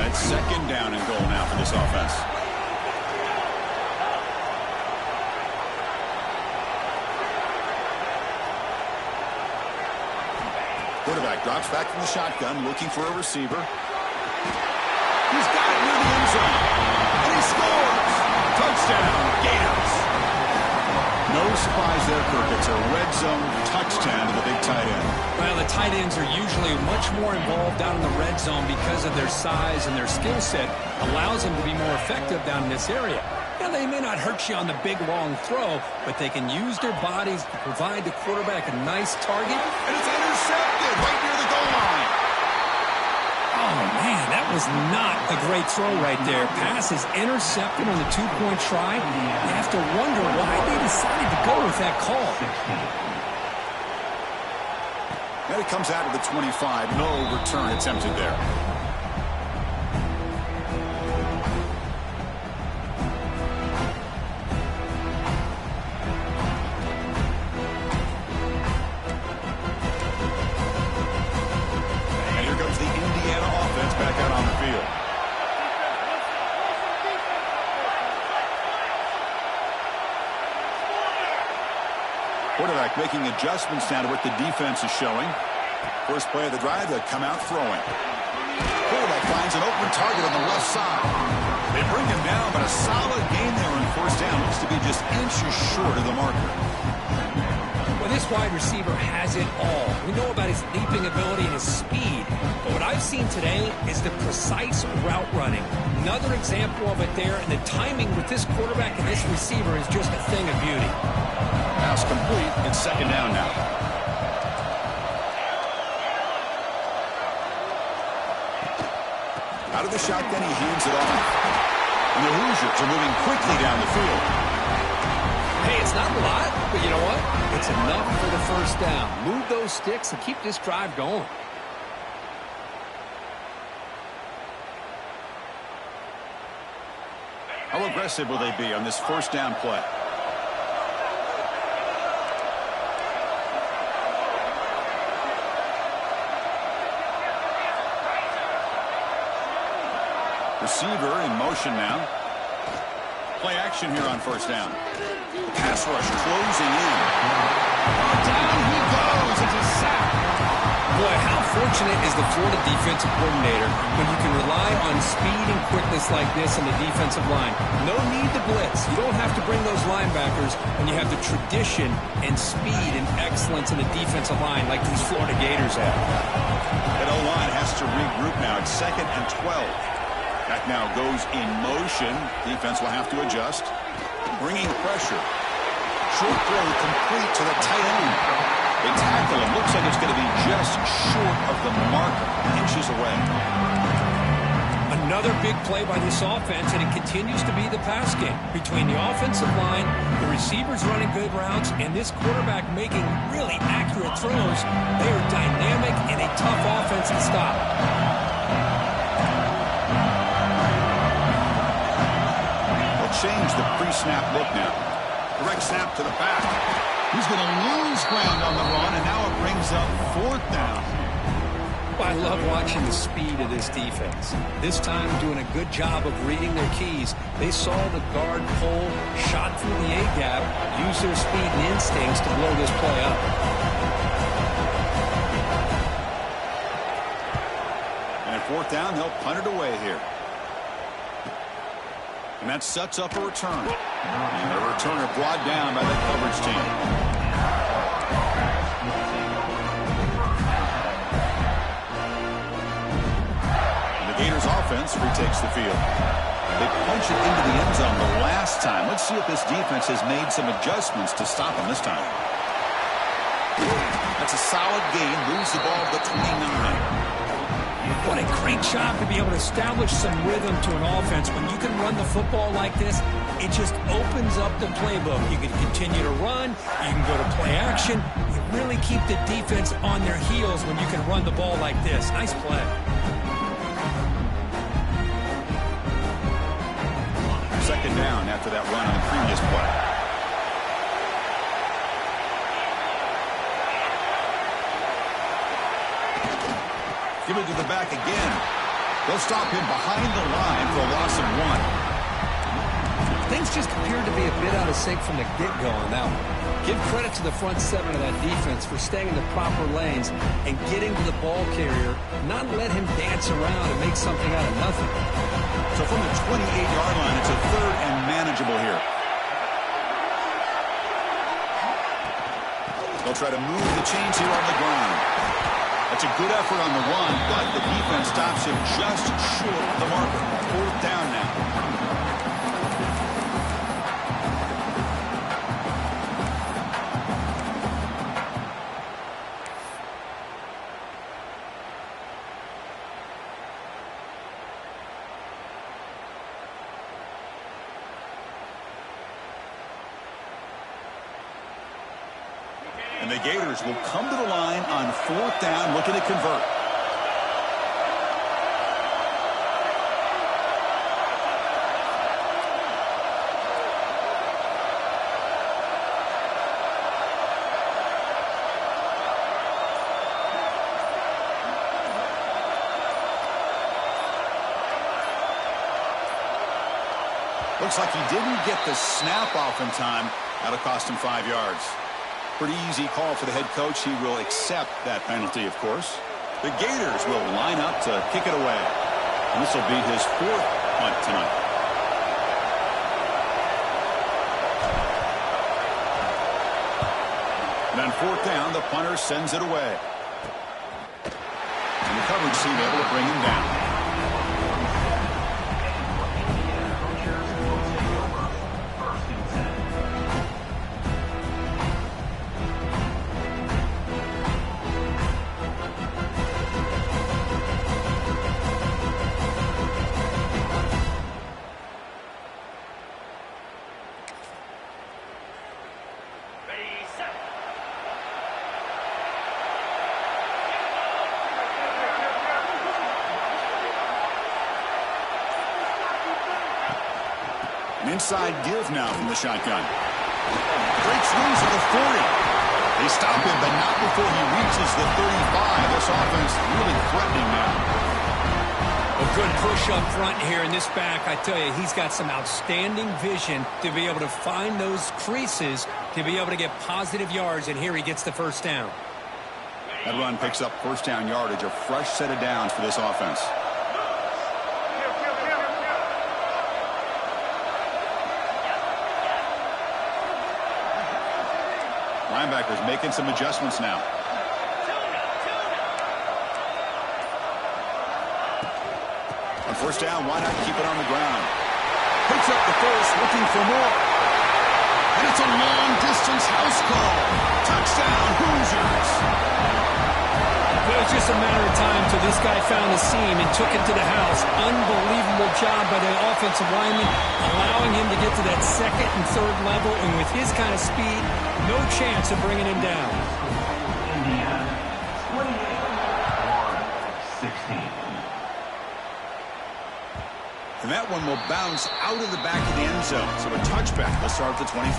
It's 2nd down and goal now for this offense. Quarterback drops back from the shotgun, looking for a receiver. He's got it near the end zone. And he scores! Touchdown, Gators! No surprise there, Kirk. It's a red zone touchdown to the big tight end. Well, the tight ends are usually much more involved down in the red zone because of their size and their skill set. Allows them to be more effective down in this area. Now, they may not hurt you on the big, long throw, but they can use their bodies to provide the quarterback a nice target. And it's intercepted right near the goal line. Oh, man, that was not a great throw right there. Pass is intercepted on the 2-point try. You have to wonder why they decided to go with that call. And it comes out of the 25. No return attempted there. Quarterback making adjustments now to what the defense is showing. First play of the drive, they come out throwing. Quarterback finds an open target on the left side. They bring him down, but a solid gain there on 1st down. Looks to be just inches short of the marker. Well, this wide receiver has it all. We know about his leaping ability and his speed. But what I've seen today is the precise route running. Another example of it there, and the timing with this quarterback and this receiver is just a thing of beauty. Pass complete. It's 2nd down now. Out of the shotgun, he hands it off. And the Hoosiers are moving quickly down the field. Hey, it's not a lot, but you know what? It's enough for the first down. Move those sticks and keep this drive going. How aggressive will they be on this first down play? Receiver in motion now. Play action here on first down. Pass rush closing in. Down he goes. It's a sack. Boy, how fortunate is the Florida defensive coordinator when you can rely on speed and quickness like this in the defensive line. No need to blitz. You don't have to bring those linebackers when you have the tradition and speed and excellence in the defensive line like these Florida Gators have. That O-line has to regroup now. It's 2nd and 12. Back now goes in motion. Defense will have to adjust. Bringing pressure. Short throw complete to the tight end. They tackle him. Looks like it's going to be just short of the mark, inches away. Another big play by this offense, and it continues to be the pass game. Between the offensive line, the receivers running good routes, and this quarterback making really accurate throws, they are dynamic and a tough offense to stop. Change the pre-snap look now. Direct snap to the back. He's going to lose ground on the run, and now it brings up 4th down. I love watching the speed of this defense. This time doing a good job of reading their keys. They saw the guard pull, shot through the A-gap, used their speed and instincts to blow this play up. And at 4th down, they'll punt it away here. And that sets up a return. And the returner brought down by the coverage team. And the Gators offense retakes the field. They punch it into the end zone the last time. Let's see if this defense has made some adjustments to stop them this time. That's a solid gain. Moves the ball to the 29. What a great job to be able to establish some rhythm to an offense. When you can run the football like this, it just opens up the playbook. You can continue to run. You can go to play action. You really keep the defense on their heels when you can run the ball like this. Nice play. Second down after that run on the previous play. Give it to the back again. They'll stop him behind the line for a loss of 1. Things just appeared to be a bit out of sync from the get-go on that one. Give credit to the front 7 of that defense for staying in the proper lanes and getting to the ball carrier, not let him dance around and make something out of nothing. So from the 28-yard line, it's a 3rd and manageable here. They'll try to move the chains here on the ground. That's a good effort on the run, but the defense stops him just short of the marker. 4th down now. And the Gators will come to the line on 4th down, looking to convert. Looks like he didn't get the snap off in time. That'll cost him 5 yards. Pretty easy call for the head coach. He will accept that penalty, of course. The Gators will line up to kick it away. And this will be his 4th punt tonight. And on 4th down, the punter sends it away. And the coverage team able to bring him down. An inside give now from the shotgun. Breaks loose at the 40. They stop him, but not before he reaches the 35. This offense really threatening now. A good push up front here in this back. I tell you, he's got some outstanding vision to be able to find those creases, to be able to get positive yards, and here he gets the first down. That run picks up first down yardage, a fresh set of downs for this offense. Linebackers making some adjustments now. On first down, why not keep it on the ground? Picks up the first, looking for more. And it's a long-distance house call. Touchdown, Hoosiers. It was just a matter of time till this guy found the seam and took it to the house. Unbelievable job by the offensive lineman, allowing him to get to that second and third level. And with his kind of speed, no chance of bringing him down. Indiana, 28-16. And that one will bounce out of the back of the end zone. So a touchback will start at the 25.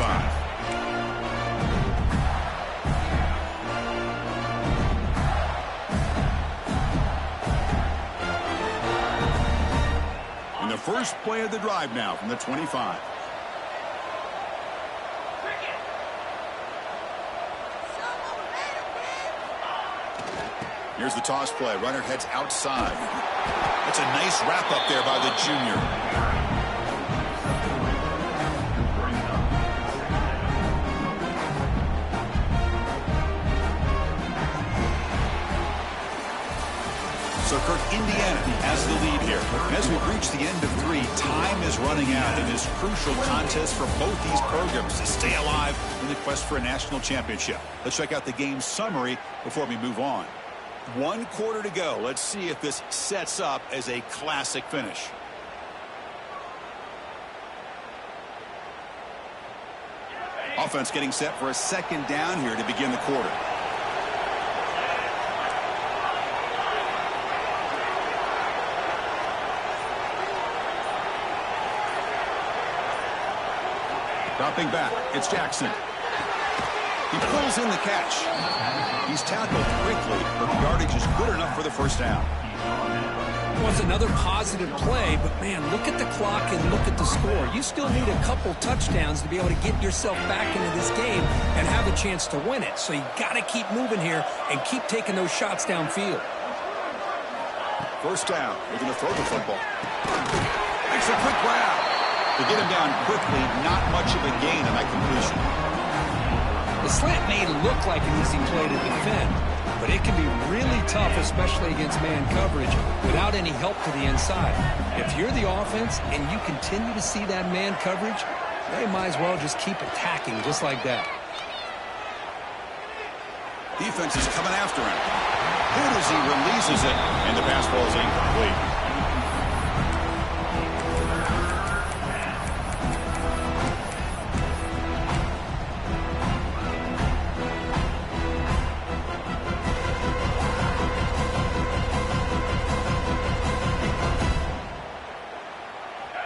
And the first play of the drive now from the 25. Here's the toss play. Runner heads outside. That's a nice wrap up there by the junior. So Kirk, Indiana has the lead here. And as we reach the end of 3, time is running out in this crucial contest for both these programs to stay alive in the quest for a national championship. Let's check out the game summary before we move on. 1 quarter to go. Let's see if this sets up as a classic finish. Offense getting set for a second down here to begin the quarter. Dropping back, it's Jackson. He pulls in the catch. He's tackled quickly, but the yardage is good enough for the first down. Well, it's another positive play, but man, look at the clock and look at the score. You still need a couple touchdowns to be able to get yourself back into this game and have a chance to win it. So you got to keep moving here and keep taking those shots downfield. First down. They're going to throw the football. Makes a quick grab. To get him down quickly, not much of a gain on that completion. The slant may look like an easy play to defend, but it can be really tough, especially against man coverage, without any help to the inside. If you're the offense and you continue to see that man coverage, they might as well just keep attacking just like that. Defense is coming after him. Good as he releases it, and the pass ball is incomplete.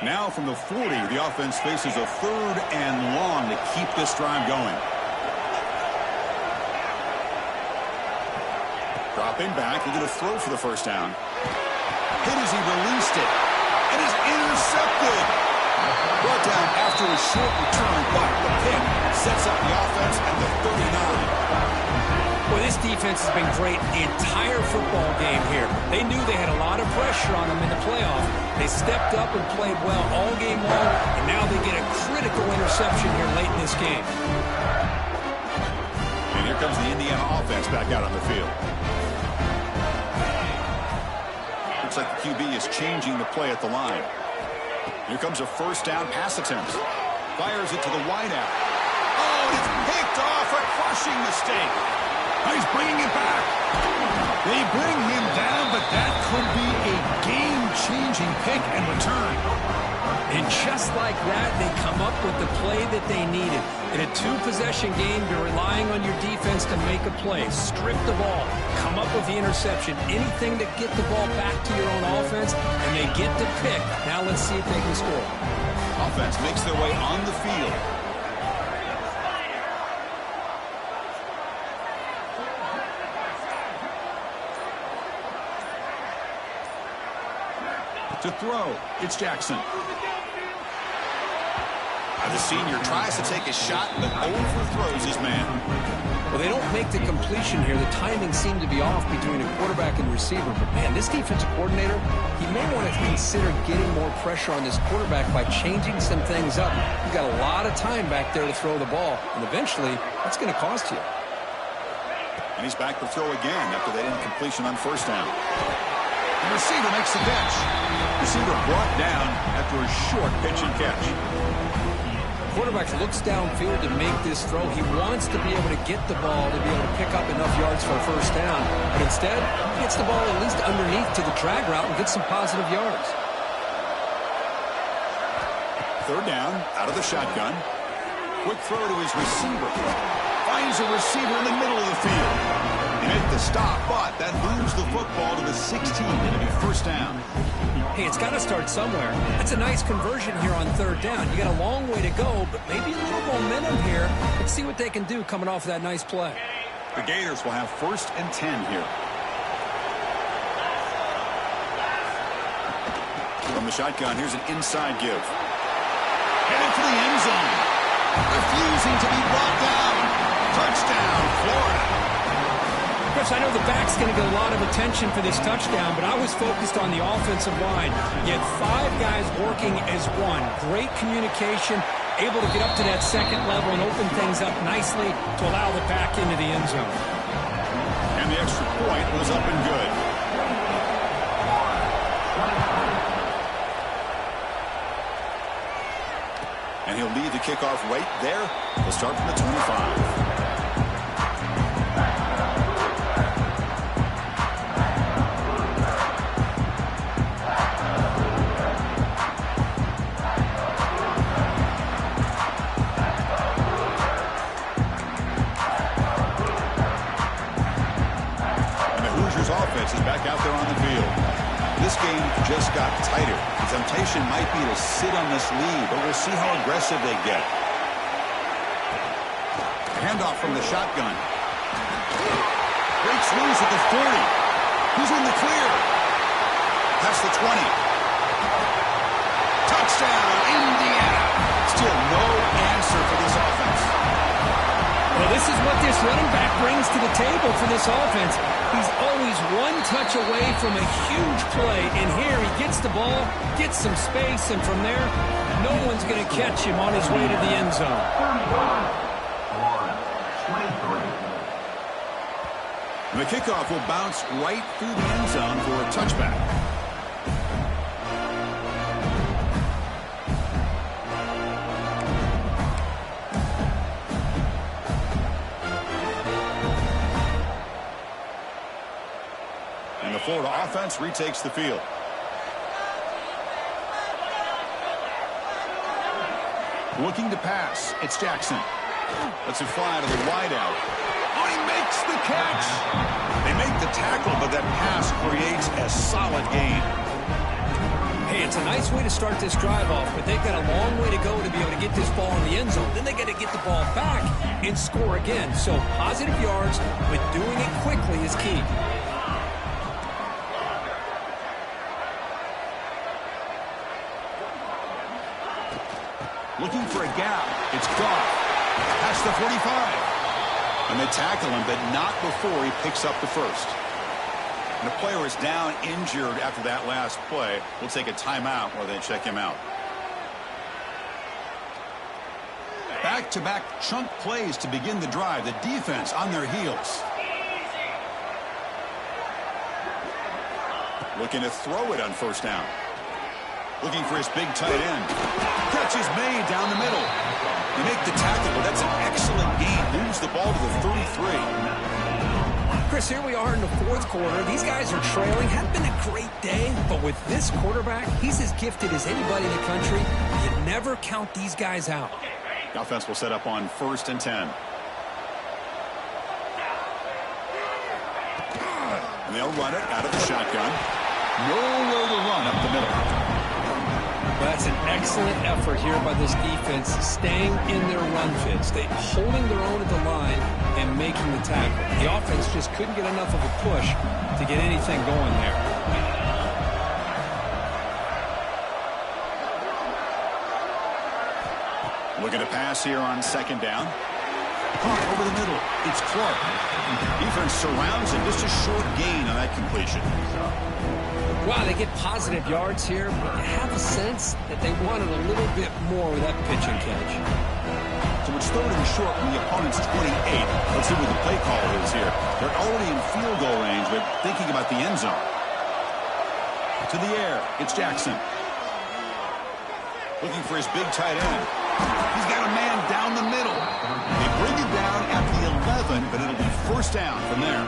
Now from the 40, the offense faces a 3rd and long to keep this drive going. Dropping back, he's going to throw for the first down. Hit as he released it. It is intercepted. Brought down after a short return, but the pick sets up the offense at the 39. Well, this defense has been great the entire football game here. They knew they had a lot of pressure on them in the playoff. They stepped up and played well all game long, and now they get a critical interception here late in this game. And here comes the Indiana offense back out on the field. Looks like the QB is changing the play at the line. Here comes a first down pass attempt. Fires it to the wideout. Oh, it's picked off. A crushing mistake. He's bringing it back. They bring him down, but that could be a game-changing pick and return. And just like that, they come up with the play that they needed. In a two-possession game, you're relying on your defense to make a play. Strip the ball, come up with the interception, anything to get the ball back to your own offense, and they get to pick. Now let's see if they can score. Offense makes their way on the field. To throw, it's Jackson. The senior tries to take a shot, but overthrows his man. Well, they don't make the completion here. The timing seemed to be off between a quarterback and receiver. But, man, this defensive coordinator, he may want to consider getting more pressure on this quarterback by changing some things up. You've got a lot of time back there to throw the ball, and eventually that's going to cost you. And he's back to throw again after that incompletion on first down. The receiver makes the catch. Receiver brought down after a short pitch and catch. Quarterback looks downfield to make this throw. He wants to be able to get the ball to be able to pick up enough yards for a first down. But instead, he gets the ball at least underneath to the drag route and gets some positive yards. Third down, out of the shotgun. Quick throw to his receiver. Finds a receiver in the middle of the field. He made the stop, but that moves the football to the 16. It'll be first down. Hey, it's got to start somewhere. That's a nice conversion here on third down. You got a long way to go, but maybe a little momentum here. Let's see what they can do coming off of that nice play. The Gators will have 1st and 10 here. From the shotgun, here's an inside give. Headed for the end zone. Refusing to be brought down. Touchdown, Florida. Chris, I know the back's going to get a lot of attention for this touchdown, but I was focused on the offensive line. You had 5 guys working as one. Great communication, able to get up to that second level and open things up nicely to allow the back into the end zone. And the extra point was up and good. And he'll lead the kickoff right there. We'll start from the 25. Offense is back out there on the field. This game just got tighter. The temptation might be to sit on this lead, but we'll see how aggressive they get. Handoff from the shotgun. Breaks loose at the 40. Who's in the clear? Past the 20. Touchdown, Indiana. Still no answer for this offense. Well, this is what this running back brings to the table for this offense. He's always one touch away from a huge play. And here he gets the ball, gets some space, and from there, no one's going to catch him on his way to the end zone. And the kickoff will bounce right through the end zone for a touchback. And the Florida offense retakes the field. Looking to pass, it's Jackson. Lets it fly to the wideout. Oh, he makes the catch. They make the tackle, but that pass creates a solid gain. Hey, it's a nice way to start this drive off, but they've got a long way to go to be able to get this ball in the end zone. Then they got to get the ball back and score again. So positive yards, but doing it quickly is key. Looking for a gap. It's Goff. Past the 45. And they tackle him, but not before he picks up the first. And the player is down injured after that last play. We'll take a timeout while they check him out. Back-to-back chunk plays to begin the drive. The defense on their heels. Looking to throw it on first down. Looking for his big tight end. Catch is made down the middle. They make the tackle, but that's an excellent gain. Moves the ball to the 33. Chris, here we are in the fourth quarter. These guys are trailing. Hadn't been a great day, but with this quarterback, he's as gifted as anybody in the country. never count these guys out. The offense will set up on 1st and 10. And they'll run it out of the shotgun. Nowhere to run up the middle. Well, that's an excellent effort here by this defense, staying in their run fits. They holding their own at the line and making the tackle. The offense just couldn't get enough of a push to get anything going there. Looking to pass here on 2nd down. Caught over the middle. It's Clark. Defense surrounds him. Just a short gain on that completion. Wow, they get positive yards here, but you have a sense that they wanted a little bit more with that pitch and catch. So it's 3rd and short from the opponent's 28. Let's see what the play call is here. They're already in field goal range, but thinking about the end zone. To the air. It's Jackson. Looking for his big tight end. He's got a man down the middle. They bring him down at the 11, but it'll be 1st down from there.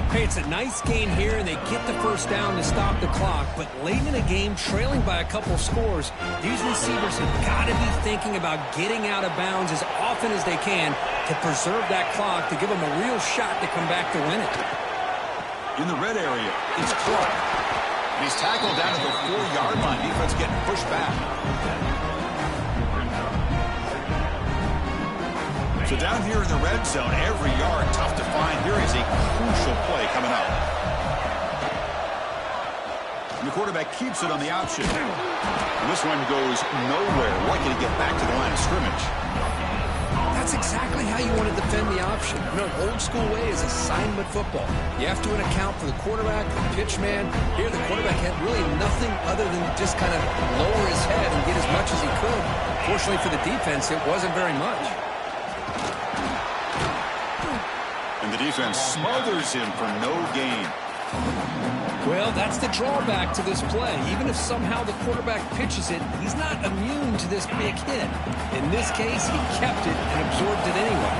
Hey, it's a nice gain here, and they get the 1st down to stop the clock. But late in the game, trailing by a couple scores, these receivers have got to be thinking about getting out of bounds as often as they can to preserve that clock, to give them a real shot to come back to win it. In the red area, it's Clark. And he's tackled down at the 4-yard line. Defense getting pushed back. So down here in the red zone, every yard tough to find. Here is a crucial play coming up. And the quarterback keeps it on the option. And this one goes nowhere. Lucky to get back to the line of scrimmage. That's exactly how you want to defend the option. You know, old school way is assignment football. You have to account for the quarterback, the pitch man. Here, the quarterback had really nothing other than just kind of lower his head and get as much as he could. Fortunately for the defense, it wasn't very much. And the defense smothers him for no gain. Well, that's the drawback to this play. Even if somehow the quarterback pitches it, he's not immune to this big hit. In this case, he kept it and absorbed it anyway.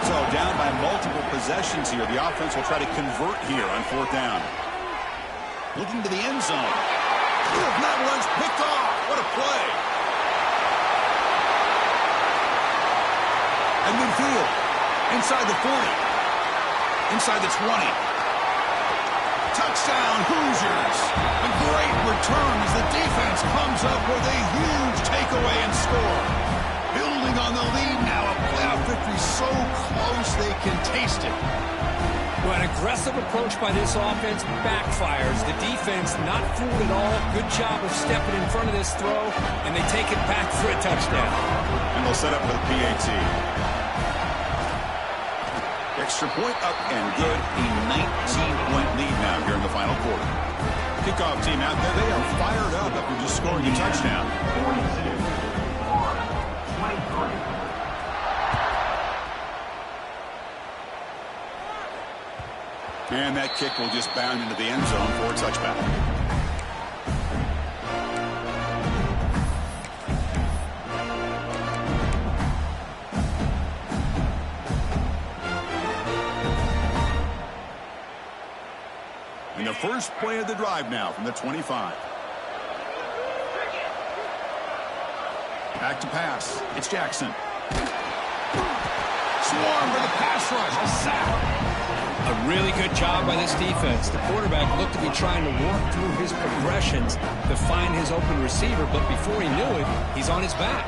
So down by multiple possessions here. The offense will try to convert here on 4th down. Looking to the end zone. That one's picked off. What a play. And midfield. Inside the 40. Inside the 20. Touchdown, Hoosiers. A great return as the defense comes up with a huge takeaway and score. Building on the lead now. A playoff victory so close they can taste it. Well, an aggressive approach by this offense backfires. The defense not fooled at all. Good job of stepping in front of this throw, and they take it back for a touchdown. And they'll set up for the PAT. Extra point up and good. A 19-point lead now here in the final quarter. Kickoff team out there. They are fired up after just scoring a touchdown. 22-23. And that kick will just bound into the end zone for a touchback. And the first play of the drive now from the 25. Back to pass. It's Jackson. Swarm for the pass rush. A sack. A really good job by this defense. The quarterback looked to be trying to work through his progressions to find his open receiver, but before he knew it, he's on his back.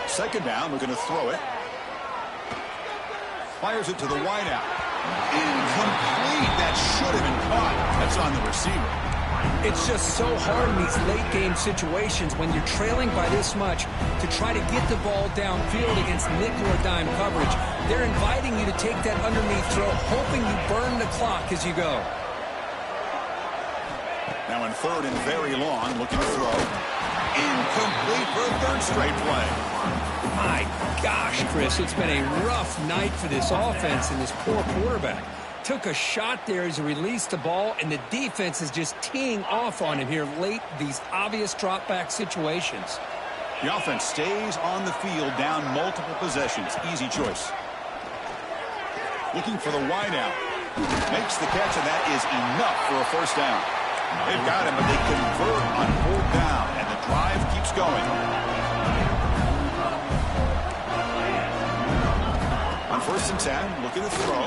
2nd down, we're going to throw it. Fires it to the wideout. Incomplete. That should have been caught. That's on the receiver. It's just so hard in these late-game situations when you're trailing by this much to try to get the ball downfield against nickel or dime coverage. They're inviting you to take that underneath throw, hoping you burn the clock as you go. Now in 3rd and very long, looking to throw. Incomplete for a 3rd straight play. My gosh, Chris, it's been a rough night for this offense and this poor quarterback. Took a shot there as he released the ball, and the defense is just teeing off on him here late, these obvious drop-back situations. The offense stays on the field down multiple possessions. Easy choice. Looking for the wideout. Makes the catch, and that is enough for a 1st down. They've got him, but they convert on 4th down, and the drive keeps going. and 10, looking to throw.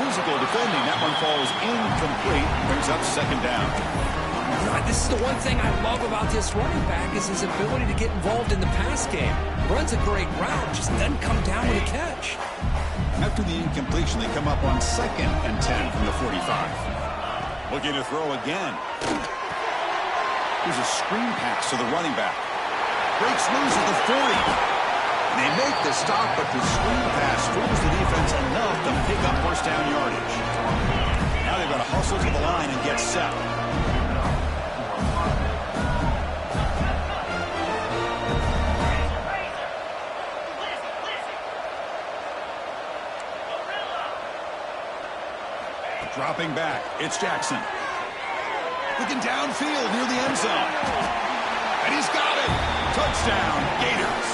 Physical defending. That one falls incomplete. Brings up second down. This is the one thing I love about this running back is his ability to get involved in the pass game. Runs a great route, just doesn't come down with a catch. After the incompletion, they come up on second and 10 from the 45. Looking to throw again. Here's a screen pass to the running back. Breaks loose at the 40. And they make the stop, but the screen pass fools the defense enough to pick up first down yardage. Now they've got to hustle to the line and get set. Dropping back, it's Jackson. Looking downfield near the end zone. And he's got it. Touchdown, Gators.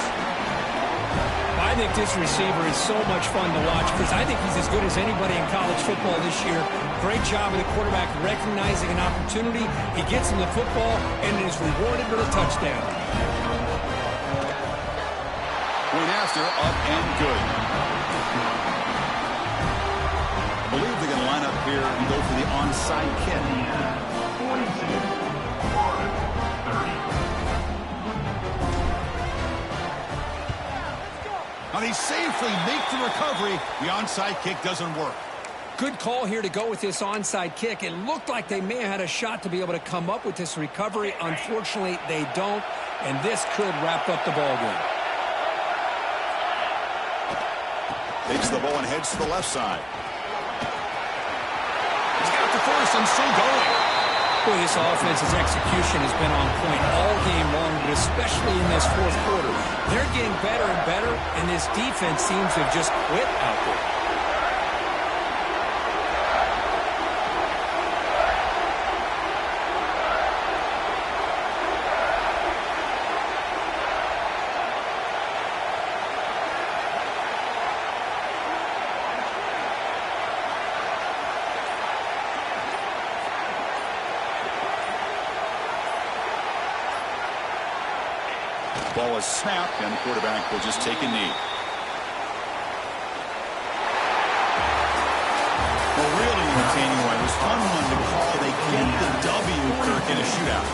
I think this receiver is so much fun to watch because I think he's as good as anybody in college football this year. Great job of the quarterback recognizing an opportunity. He gets him the football and is rewarded with a touchdown. Point after, up and good. I believe they're going to line up here and go for the onside kick. 42, 30. Now they safely make the recovery. The onside kick doesn't work. Good call here to go with this onside kick. It looked like they may have had a shot to be able to come up with this recovery. Unfortunately, they don't, and this could wrap up the ball game. Takes the ball and heads to the left side. He's got the first and still going. Boy, this offense's execution has been on point all game long, but especially in this fourth quarter. They're getting better and better, and this defense seems to have just quit out there. Ball is snapped, and the quarterback will just take a knee. Well, really entertaining one. It was fun one to call. They get the W, Kirk, in a shootout.